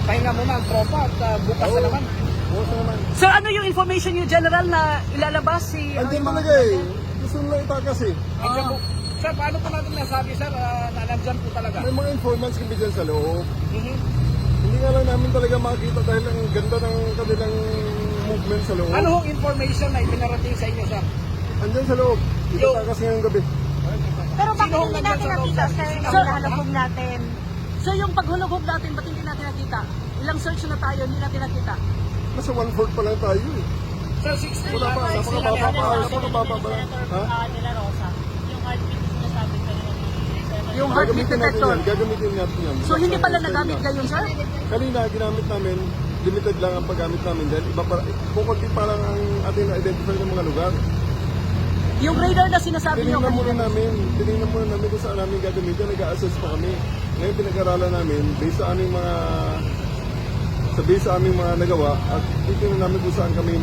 magpahinga muna ang tropa at bukas na naman. Bukas na naman. Sir, ano yung information niyo, General, na ilalabas si... Andyan talaga eh. Gusto nila itakas eh. Sir, paano po natin nasabi, sir, na nandyan po talaga? May mga informants kami dyan sa loob. Mhm. Hindi nga lang namin talaga makita dahil ang ganda ng kanilang movement sa loob. Ano hong information na ipinarating sa inyo, sir? Andyan sa loob. Itakas ngayong gabi. Pero bakit Sino hindi ang natin nandyan nakita, sa sir, loob? yung nahalubog natin? So yung paghulog natin, ba't hindi natin nakita? Ilang search na tayo, hindi natin nakita. Nasa 1/4 pa lang tayo eh. Sir, 16 Wala pa. Napakababa pa. Napakababa pa. Ha? Nila Rosa, yung heartbeat na sinasabi ko yun. Yung heartbeat Gagamitin natin detector. yan. Gagamitin natin yan. So hindi pala nagamit ngayon, sir? Kanina, ginamit namin, limited lang ang paggamit namin dahil iba pa, kukunti pa lang ang ating na-identify ng mga lugar. Yung radar na sinasabi niyo Tinignan kanina. muna namin kung saan namin gagamitin, nag-a-assess pa kami. Ngayon pinag-aralan namin, based sa aming mga nagawa, at titignan namin kung saan kami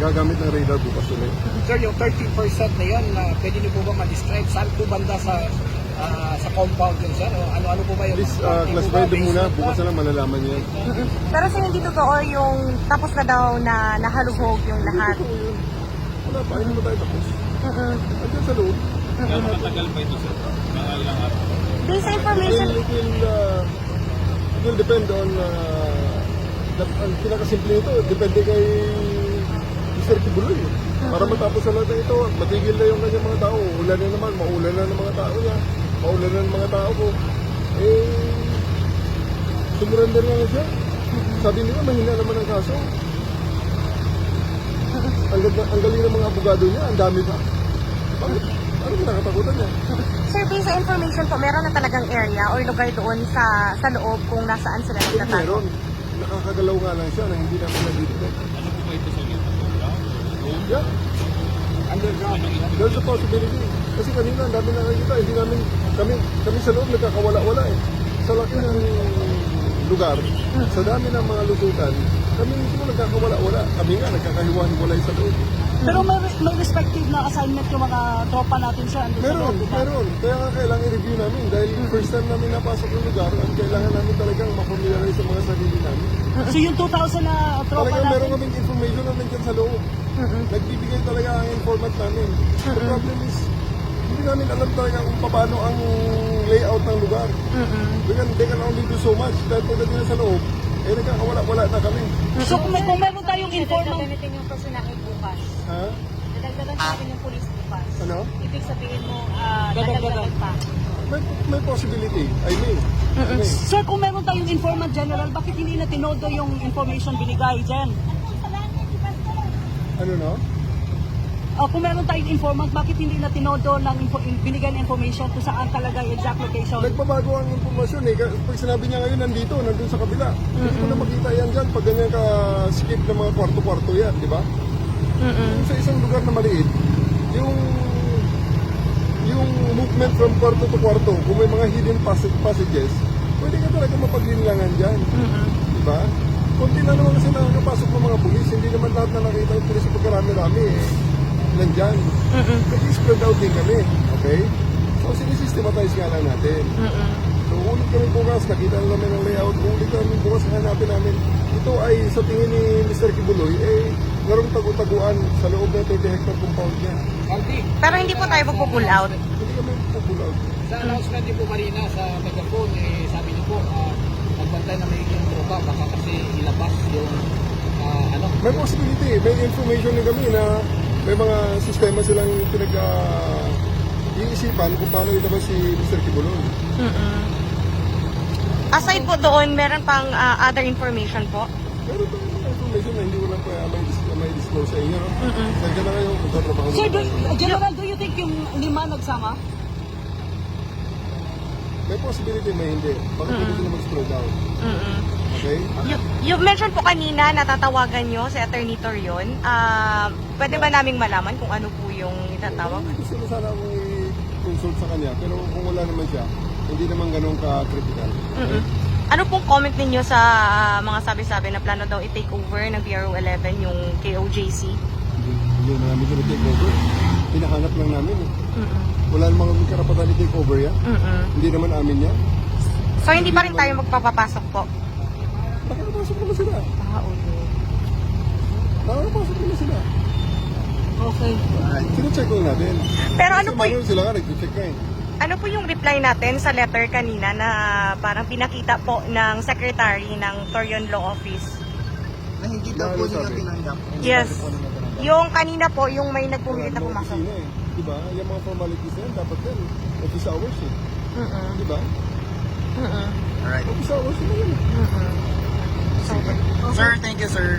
gagamit ng radar bukas ulit. Sir, yung 30% na yun, pwede niyo po ba ma-describe? Saan po banda sa compound yun, sir? O ano-ano po ba yun? Please, classify din muna, bukas na lang malalaman yan. Pero sir, hindi totoo yung tapos na daw na nahalubog yung lahat. Totoo yun. Wala pa, hindi pa tayo tapos. Andiyan sa loob. Based sa information, It will depend on ang pinakasimple nito, depende kay Mr. Kibuloy. Para matapos na natin ito, matigil na yung kanyang mga tao. Ulan na naman, maulan na ng mga tao niya. Maulan na ng mga tao ko. Sumurrender na siya. Sabi nila, mahina naman ang kaso. Ang galing ng mga abogado niya, ang dami pa. Bakit? Ano kinakatakutan niya? sir, based sa information po, meron na talagang area or lugar doon sa loob kung nasaan sila Kung nagtatago. meron, nakakagalaw nga lang siya na hindi namin nag-detect. Ano po ba ito sa inyo? Yeah, Underground. there's a possibility. Kasi kanina, ang dami nakikita, hindi namin, kami sa loob nagkakawala-wala eh. Sa laki ng lugar, sa dami ng mga lusutan, kami mismo nagkakawala-wala. Kami nga, nagkakahiwa-hiwalay sa loob. Pero may respective na assignment yung mga tropa natin, sir. Andun sa loob, di ba? Meron. Kaya nga kailangan i-review namin dahil first time namin napasok ng lugar at kailangan namin talagang mapamiliarize sa mga sarili namin. So yung 2,000 na tropa Talagang meron natin, kaming information na nandyan sa loob. Nagbibigay talaga ang informant namin. The problem is, hindi namin alam talaga kung paano ang layout ng lugar. They can only do so much dahil pagdating na sa loob, nagkakawala-wala na kami. so kung meron tayong informant, Dadagdagan yung personahe bukas. Ha? Dadagdagan natin yung police bukas. Ano? Ibig sabihin mo, dadagdagan pa. May possibility. I mean. sir, kung meron tayong informant, General, bakit hindi na tinodo yung information binigay, Jen? Ano no? Kung meron tayong informant, bakit hindi na tinodo ng binigay ng information kung saan talaga yung exact location? Nagbabago ang impormasyon eh. Pag sinabi niya ngayon nandito, nandun sa kabila. Hindi ko na makita yan dyan pag ganyan ka-skip ng mga kwarto-kwarto yan, di ba? Yung sa isang lugar na maliit, yung movement from kwarto to kwarto, kung may mga hidden passages, pwede ka talaga mapaglinlangan dyan. Di ba? Kunti na naman kasi nakakapasok ng mga pulis, hindi naman lahat na nakita yung pulis pagkarami-rami eh. Nandyan. Kasi spread out din kami. Okay? So, sinisystematize nga lang natin. So, ulit kami bukas, nakita na namin ang layout, ulit kami bukas, hanapin namin. Ito ay, sa tingin ni Mr. Kibuloy, larong tagu-taguan sa loob ng 30 hectare compound niya. Aldi, Pero hindi po tayo magpo-pull out. Hindi kami pupull out. sa announcement niyo po kanina sa megaphone, sabi niyo po, nagbantay na may yung tropa, baka kasi ilabas yung May possibility, may information din kami na may mga sistema silang iisipan kung paano ilabas si Mr. Kibuloy. Aside po doon, meron pang other information po? Pero ito yung mga information na hindi ko lang pa may disclose sa inyo. Saan ka na kayo? Magtatrabaho Sir, na tayo. General, do you think yung 5 nagsama? May possibility, may hindi. Bakit pwede sila mag-scroll down? Okay? You mentioned po kanina, natatawagan nyo si Attorney Torion. Pwede ba naming malaman kung ano po yung itatawag? Gusto ko sana akong i-consult sa kanya, pero kung wala naman siya, hindi naman ganun ka-critical. Okay? Ano pong comment ninyo sa mga sabi-sabi na plano daw i-take over ng PRO 11 yung KOJC? Hindi namin tinitake over. Hinahanap lang namin eh. Mm-mm. Wala namang karapatan ni take over yan. Mm-mm. Hindi naman amin yan. So, hindi pa rin tayo magpapapasok po? Nakakapasok naman sila. Okay. Nakakapasok naman sila. Okay. Sino-check lang natin. Pero ano Kasi po, manual sila nga, nag-check ka eh. ano po yung reply natin sa letter kanina na parang pinakita po ng secretary ng Torion Law Office? Na hindi daw po nila tinanggap. Yes. Yung kanina po, yung may nagpumilit na Wala namang pumasok. opisina eh. Diba? Yung mga formalities na yan, dapat yan. Office hours eh. Mm-mm. Diba? Mm-mm. Alright. Office hours na yan eh. Mm-mm. So, Sir, thank you, sir.